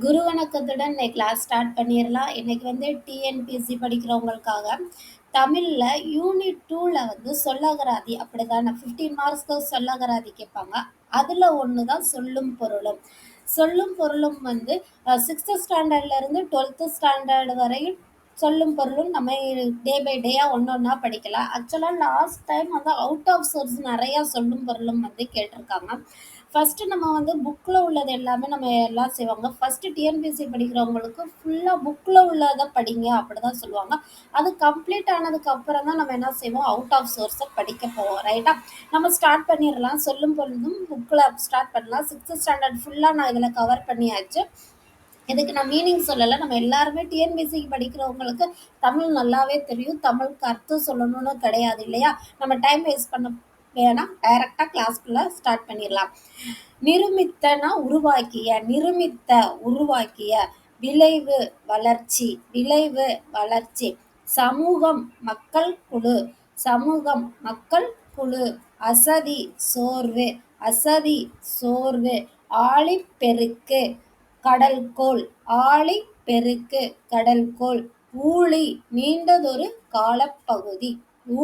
குரு வணக்கத்துடன் இன்னைக்கு class start பண்ணிடலாம். இன்னைக்கு வந்து டிஎன்பிஎஸ்சி படிக்கிறவங்களுக்காக தமிழ்ல யூனிட் 2ல வந்து சொல்லகராதி அப்படிதானே 15 மார்க்ஸ்க்கு சொல்லகராதி கேட்பாங்க. அதுல ஒன்று தான் சொல்லும் பொருளும். சொல்லும் பொருளும் வந்து 6th ஸ்டாண்டர்ட்ல இருந்து 12th ஸ்டாண்டர்ட் வரையும் சொல்லும் பொருளும் நம்ம டே பை டேயா ஒன்றா படிக்கலாம். ஆக்சுவலாக லாஸ்ட் டைம் வந்து அவுட் ஆஃப் சோர்ஸ் நிறையா சொல்லும் பொருளும் வந்து கேட்டிருக்காங்க. ஃபஸ்ட்டு நம்ம வந்து புக்கில் உள்ளது எல்லாமே நம்ம எல்லாம் செய்வாங்க. ஃபஸ்ட்டு டிஎன்பிஎஸ்சி படிக்கிறவங்களுக்கு ஃபுல்லாக புக்கில் உள்ளதை படிங்க அப்படி தான் சொல்லுவாங்க. அது கம்ப்ளீட் ஆனதுக்கு அப்புறம் தான் நம்ம என்ன செய்வோம், அவுட் ஆஃப் சோர்ஸை படிக்க போவோம். ரைட்டா, நம்ம ஸ்டார்ட் பண்ணிடலாம். சொல்லும் பொழுதும் புக்கில் ஸ்டார்ட் பண்ணலாம். 6th ஸ்டாண்டர்ட் ஃபுல்லாக நான் இதில் கவர் பண்ணியாச்சு. இதுக்கு நான் மீனிங் சொல்லலை. நம்ம எல்லாருமே டிஎன்பிஎஸ்சிக்கு படிக்கிறவங்களுக்கு தமிழ் நல்லாவே தெரியும். தமிழுக்கு அர்த்தம் சொல்லணும்னு கிடையாது இல்லையா. நம்ம டைம் வேஸ்ட் பண்ண வேணாம், டைரக்டாக கிளாஸ்க்குள்ளே ஸ்டார்ட் பண்ணிடலாம். நிருமித்தனா உருவாக்கிய, நிருமித்த உருவாக்கிய, விளைவு வளர்ச்சி, விளைவு வளர்ச்சி, சமூகம் மக்கள் குழு, சமூகம் மக்கள் குழு, அசதி சோர்வு, அசதி சோர்வு, ஆழிப்பெருக்கு கடல்கோள், ஆழி பெருக்கு கடல்கோள், ஊழி நீண்டதொரு காலப்பகுதி,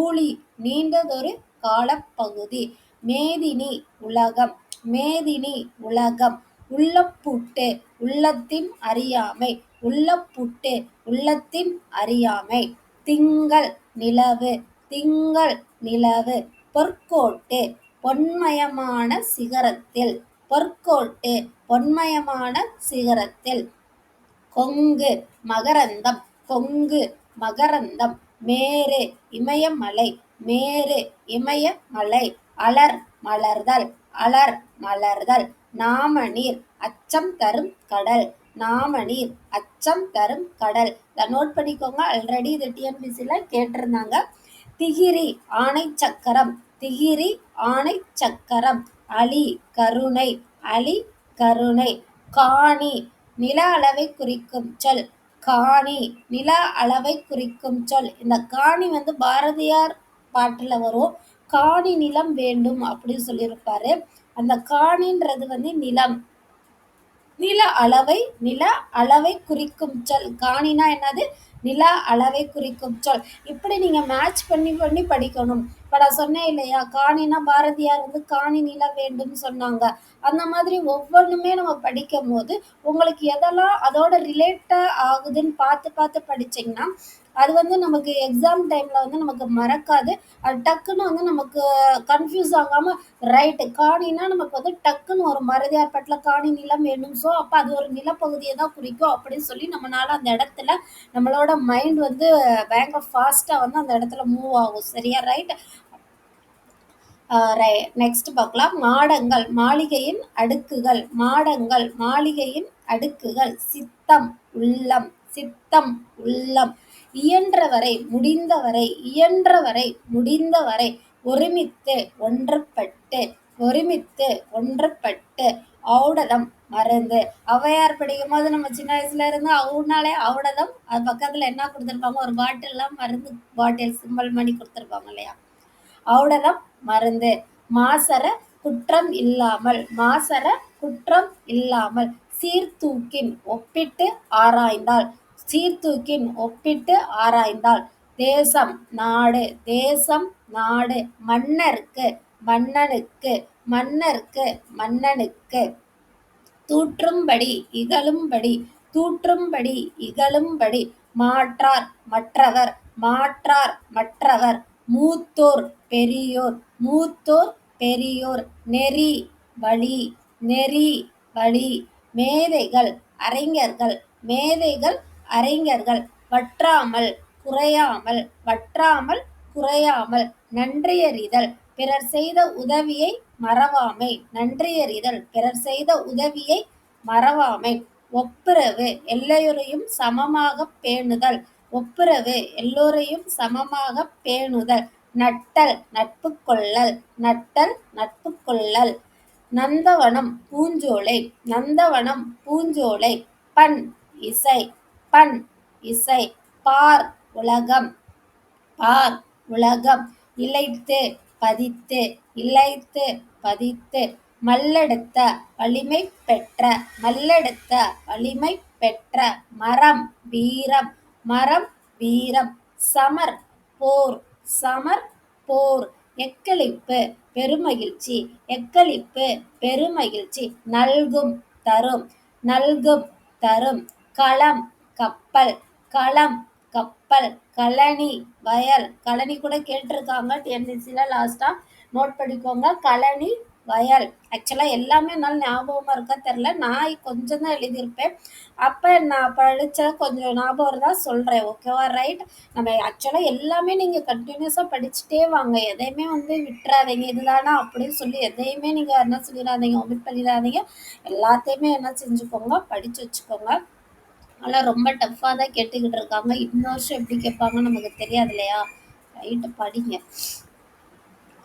ஊழி நீண்டதொரு காலப்பகுதி, மேதினி உலகம், மேதினி உலகம், உள்ளப்பூட்டு உள்ளத்தின் அறியாமை, உள்ளப்பூட்டு உள்ளத்தின் அறியாமை, திங்கள் நிலவு, திங்கள் நிலவு, பொற்கோட்டு பொன்மயமான சிகரத்தில், பொற்கோட்டு பொன்மயமான சிகரத்தில், கொங்கு மகரந்தம், கொங்கு மகரந்தம், மேரு இமயமலை, மேரு இமயமலை, அலர் மலர்தல், அலர் மலர்தல், நாமநீர் அச்சம் தரும் கடல், நாமநீர் அச்சம் தரும் கடல். இதை நோட் பண்ணிக்கோங்க. ஆல்ரெடி இது டிஎன்பிசியில் கேட்டிருந்தாங்க. திகிரி ஆணை சக்கரம், திகிரி ஆணை சக்கரம், அலி கருணை, அலி கருணை, காணி நில அளவை குறிக்கும் சொல், காணி நில அளவை குறிக்கும் சொல். இந்த காணி வந்து பாரதியார் பாட்டில் வரும். காணி நிலம் வேண்டும் அப்படின்னு சொல்லியிருப்பாரு. அந்த காணின்றது வந்து நிலம், நில அளவை, நில அளவை குறிக்கும் சொல். காணினா என்னது, நில அளவை குறிக்கும் சொல். இப்படி நீங்க மேட்ச் பண்ணி பண்ணி படிக்கணும். இப்போ நான் சொன்னேன் இல்லையா, காணினா பாரதியார் வந்து காணி நிலம் வேண்டும் சொன்னாங்க. அந்த மாதிரி ஒவ்வொன்றுமே நம்ம படிக்கும் போது உங்களுக்கு எதெல்லாம் அதோட ரிலேட்டாக ஆகுதுன்னு பார்த்து பார்த்து படிச்சிங்கன்னா அது வந்து நமக்கு எக்ஸாம் டைமில் வந்து நமக்கு மறக்காது. அது டக்குன்னு வந்து நமக்கு கன்ஃபியூஸ் ஆகாமல் ரைட்டு காணினா நமக்கு வந்து டக்குன்னு ஒரு பாரதியார் பாட்டில் காணி நிலம் வேணும். ஸோ அப்போ அது ஒரு நிலப்பகுதியை தான் குறிக்கும் அப்படின்னு சொல்லி நம்மளால அந்த இடத்துல நம்மளோட மைண்ட் வந்து பயங்கர ஃபாஸ்ட்டாக வந்து அந்த இடத்துல மூவ் ஆகும். சரியா, ரைட். நெக்ஸ்ட் பார்க்கலாம். மாடங்கள் மாளிகையின் அடுக்குகள், மாடங்கள் மாளிகையின் அடுக்குகள், சித்தம் உள்ளம், சித்தம் உள்ளம், இயன்றவரை முடிந்தவரை, இயன்றவரை முடிந்தவரை, ஒருமித்து ஒன்றுபட்டு, ஒருமித்து ஒன்றுபட்டு, ஔடதம் மருந்து. ஔவையார் படிக்கும் போது நம்ம சின்ன வயசுல இருந்து அவுனாலே ஔடதம், அது பக்கத்துல என்ன கொடுத்துருப்பாங்க, ஒரு பாட்டில்லாம் மருந்து பாட்டில் சிம்பிள் பண்ணி கொடுத்துருப்பாங்க இல்லையா. ஔடதம் மருந்து. மாசற குற்றம் இல்லாமல், மாசற குற்றம் இல்லாமல், சீர்தூக்கின் ஒப்பிட்டு ஆராய்ந்தால், சீர்தூக்கின் ஒப்பிட்டு ஆராய்ந்தால், தேசம் நாடு, தேசம் நாடு, மன்னருக்கு மன்னனுக்கு, மன்னருக்கு மன்னனுக்கு, தூற்றும்படி இகழும்படி, தூற்றும்படி இகழும்படி, மாற்றார் மற்றவர், மாற்றார் மற்றவர், மூத்தோர் பெரியோர், மூத்தோர் பெரியோர், நெறி வழி, நெறி வழி, மேதைகள் அறிஞர்கள், மேதைகள் அறிஞர்கள், வற்றாமல் குறையாமல், வற்றாமல் குறையாமல், நன்றியறிதல் பிறர் செய்த உதவியை மறவாமை, நன்றியறிதல் பிறர் செய்த உதவியை மறவாமை, ஒப்புரவு எல்லோரையும் சமமாக பேணுதல், ஒப்புரவு எல்லோரையும் சமமாக பேணுதல், நட்டல் நட்பு கொள்ளல், நட்டல் நட்பு கொள்ளல், நந்தவனம் பூஞ்சோலை, நந்தவனம் பூஞ்சோலை, பண் இசை, பண் இசை, பார் உலகம், பார் உலகம், இளைத்து பதித்து, இளைத்து பதித்து, மல்லெடுத்த வலிமை பெற்ற மல்லெடுத்த வலிமை பெற்ற மறம் வீரம் மறம் வீரம் சமர் போர் சமர் போர் எக்களிப்பு பெருமகிழ்ச்சி எக்களிப்பு பெருமகிழ்ச்சி நல்கும் தரும் நல்கும் தரும் களம் கப்பல் களம் கப்பல் கழனி வயல் கழனி கூட கேட்டிருக்காங்க டிஎன்பிசியில் லாஸ்ட்டாக நோட் பண்ணிக்கோங்க கழனி வயல் ஆக்சுவலாக எல்லாமே என்னால் ஞாபகமாக இருக்கா தெரில நான் கொஞ்சம் தான் எழுதியிருப்பேன் அப்போ நான் படித்த கொஞ்சம் ஞாபகம் இருந்தால் சொல்கிறேன் ஓகேவா ரைட் நம்ம ஆக்சுவலாக எல்லாமே நீங்கள் கண்டினியூஸாக படிச்சுட்டே வாங்க எதையுமே வந்து விட்டுறாதீங்க இதுதானா அப்படின்னு சொல்லி எதையுமே நீங்கள் என்ன சொல்லிடாதீங்க ஒமிட் பண்ணிடாதீங்க எல்லாத்தையுமே என்ன செஞ்சுக்கோங்க படித்து வச்சுக்கோங்க ஆனால் ரொம்ப டஃப்பாக தான் கேட்டுக்கிட்டு இருக்காங்க இன்னொரு வருஷம் எப்படி கேட்பாங்கன்னு நமக்கு தெரியாது இல்லையா ரைட்டு படிங்க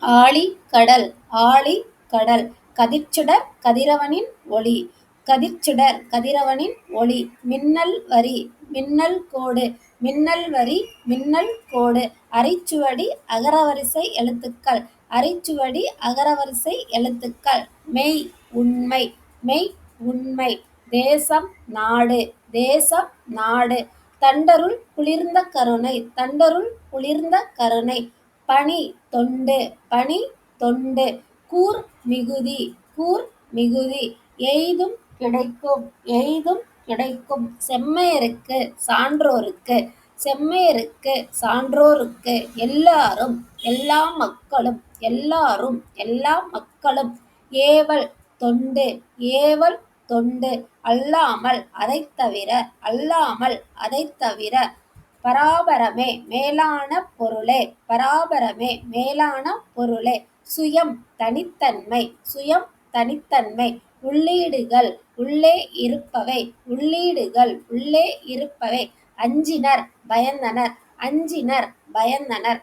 ஆழி கடல் ஆழி கடல் கதிர்ச்சுடர் கதிரவனின் ஒளி கதிர்ச்சுடர் கதிரவனின் ஒளி மின்னல் வரி மின்னல் கோடு மின்னல் வரி மின்னல் கோடு அரிச்சுவடி அகரவரிசை எழுத்துக்கள் அரிச்சுவடி அகரவரிசை எழுத்துக்கள் மெய் உண்மை மெய் உண்மை தேசம் நாடு தேசம் நாடு தண்டருள் குளிர்ந்த கருணை தண்டருள் குளிர்ந்த கருணை பணி தொண்டு பணி தொண்டு கூர் மிகுதி கூர் மிகுதி எய்தும் கிடைக்கும் எய்தும் கிடைக்கும் செம்மையருக்கு சான்றோருக்கு செம்மையருக்கு சான்றோருக்கு எல்லாரும் எல்லா மக்களும் எல்லாரும் எல்லா மக்களும் ஏவல் தொண்டு ஏவல் தொண்டு அல்லாமல் அதைத் தவிர அல்லாமல் அதைத் தவிர பராபரமே மேலான பொருளே பராபரமே மேலான பொருளே சுயம் தனித்தன்மை சுயம் தனித்தன்மை உள்ளீடுகள் உள்ளே இருப்பவை உள்ளீடுகள் உள்ளே இருப்பவை அஞ்சினர் பயந்தனர் அஞ்சினர் பயந்தனர்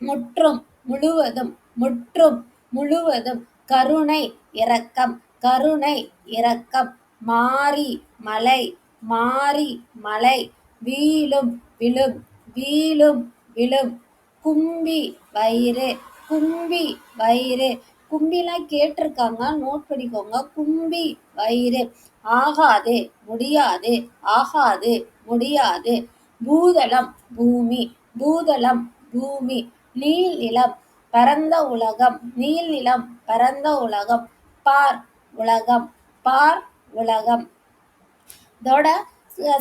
முற்றும் முழுவதும் முற்றும் முழுவதும் கருணை இரக்கம் கருணை இரக்கம் மாரி மலை மாரி மலை வீழும் விழும் வீழும் விழும் கும்பி வயிறு கும்பி வயிறு கும்பிலாம் கேட்டிருக்காங்க நோட் பண்ணிக்கோங்க கும்பி வயிறு ஆகாது முடியாது ஆகாது முடியாது பூதளம் பூமி பூதளம் பூமி நீல் நிலம் பரந்த உலகம் நீல் நிலம் பரந்த உலகம் பார் உலகம் பார் உலகம் இதோட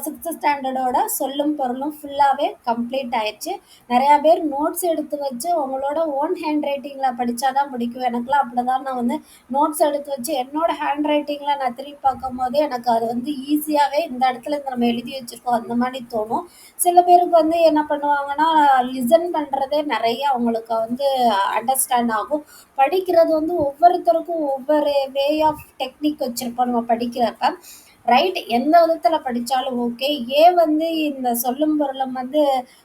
சிக்ஸ்த் ஸ்டாண்டர்டோட சொல்லும் பொருளும் ஃபுல்லாகவே கம்ப்ளீட் ஆயிடுச்சு நிறையா பேர் நோட்ஸ் எடுத்து வச்சு உங்களோட ஓன் ஹேண்ட் ரைட்டிங்கில் படித்தா தான் பிடிக்கும் எனக்குலாம் அப்படி தான் நான் வந்து நோட்ஸ் எடுத்து வச்சு என்னோட ஹேண்ட் ரைட்டிங்கில் நான் திரும்பி பார்க்கும் போது எனக்கு அது வந்து ஈஸியாகவே இந்த இடத்துல இந்த நம்ம எழுதி வச்சுருக்கோம் அந்த மாதிரி தோணும் சில பேருக்கு வந்து என்ன பண்ணுவாங்கன்னா லிசன் பண்ணுறதே நிறைய அவங்களுக்கு வந்து அண்டர்ஸ்டாண்ட் ஆகும் படிக்கிறது வந்து ஒவ்வொருத்தருக்கும் ஒவ்வொரு வே ஆஃப் டெக்னிக் வச்சுருப்போம் நம்ம படிக்கிறப்ப ரைட் எந்த விதத்தில் படித்தாலும் ஓகே ஏன் வந்து இந்த சொல்லும் பொருளும் வந்து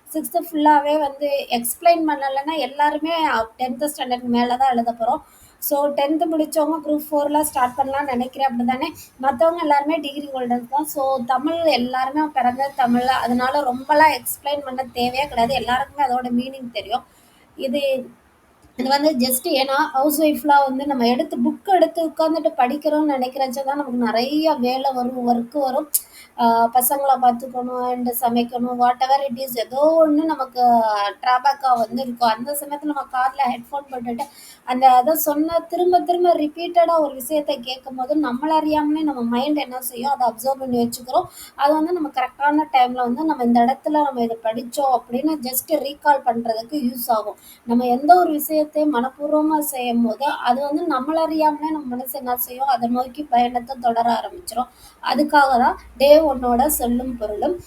சிக்ஸ்த்து ஃபுல்லாகவே வந்து எக்ஸ்பிளைன் பண்ணலைன்னா எல்லாருமே 10th ஸ்டாண்டர்ட் மேலே தான் எழுத போகிறோம் ஸோ 10th முடித்தவங்க குரூப் 4லாம் ஸ்டார்ட் பண்ணலாம்னு நினைக்கிறேன் அப்படி தானே மற்றவங்க எல்லாருமே டிகிரி ஹோல்டர்ஸ் தான் ஸோ தமிழ் எல்லாருமே பிறந்த தமிழ் அதனால ரொம்பலாம் எக்ஸ்பிளைன் பண்ண தேவையே கிடையாது எல்லாருக்குமே அதோட மீனிங் தெரியும் இது இது வந்து ஜஸ்ட் ஏன்னா ஹவுஸ் ஒய்ஃப்லாம் வந்து நம்ம புக் எடுத்து உட்காந்துட்டு படிக்கிறோம்னு நினைக்கிறச்ச தான் நமக்கு நிறைய வேலை வரும் ஒர்க்கு வரும் பசங்களை பார்த்துக்கணும் அண்டு சமைக்கணும் வாட் எவர் இட் இஸ் ஏதோ ஒன்று நமக்கு ட்ராபேக்காக வந்து இருக்கும் அந்த சமயத்தில் நம்ம காரில் ஹெட்ஃபோன் போட்டுட்டு அந்த அதை சொன்ன திரும்ப திரும்ப ரிப்பீட்டடாக ஒரு விஷயத்தை கேட்கும் போது நம்மள அறியாமலே நம்ம மைண்ட் என்ன செய்யும் அதை அப்சர்வ் பண்ணி வச்சுக்கிறோம் அது வந்து நம்ம கரெக்டான டைமில் வந்து நம்ம இந்த இடத்துல நம்ம இதை படித்தோம் அப்படின்னு ஜஸ்ட் ரீகால் பண்ணுறதுக்கு யூஸ் ஆகும் நம்ம எந்த ஒரு விஷயத்தையும் மனப்பூர்வமாக செய்யும் போது அது வந்து நம்மள அறியாமலே நம்ம மனசு என்ன செய்யும் அதை நோக்கி பயணத்தை தொடர ஆரம்பிச்சிடும் அதுக்காக தான் டே 1ஓட சொல்லும் பொருளும்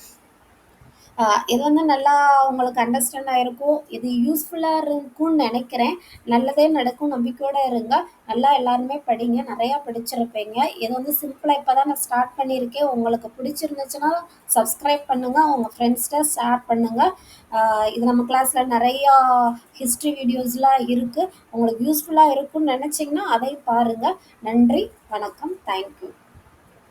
இது வந்து நல்லா உங்களுக்கு அண்டர்ஸ்டாண்ட் ஆகிருக்கும் இது யூஸ்ஃபுல்லாக இருக்கும்னு நினைக்கிறேன் நல்லதே நடக்கும் நம்பிக்கையோடு இருங்க நல்லா எல்லாருமே படிங்க நிறையா படிச்சிருப்பீங்க இது வந்து சிம்பிளாக இப்போ தான் நான் ஸ்டார்ட் பண்ணியிருக்கேன் உங்களுக்கு பிடிச்சிருந்துச்சுன்னா சப்ஸ்கிரைப் பண்ணுங்கள் உங்கள் ஃப்ரெண்ட்ஸ்கிட்ட ஷேர் பண்ணுங்கள் இது நம்ம கிளாஸில் நிறையா ஹிஸ்ட்ரி வீடியோஸ்லாம் இருக்குது உங்களுக்கு யூஸ்ஃபுல்லாக இருக்கும்னு நினச்சிங்கன்னா அதையும் பாருங்கள் நன்றி வணக்கம் தேங்க்யூ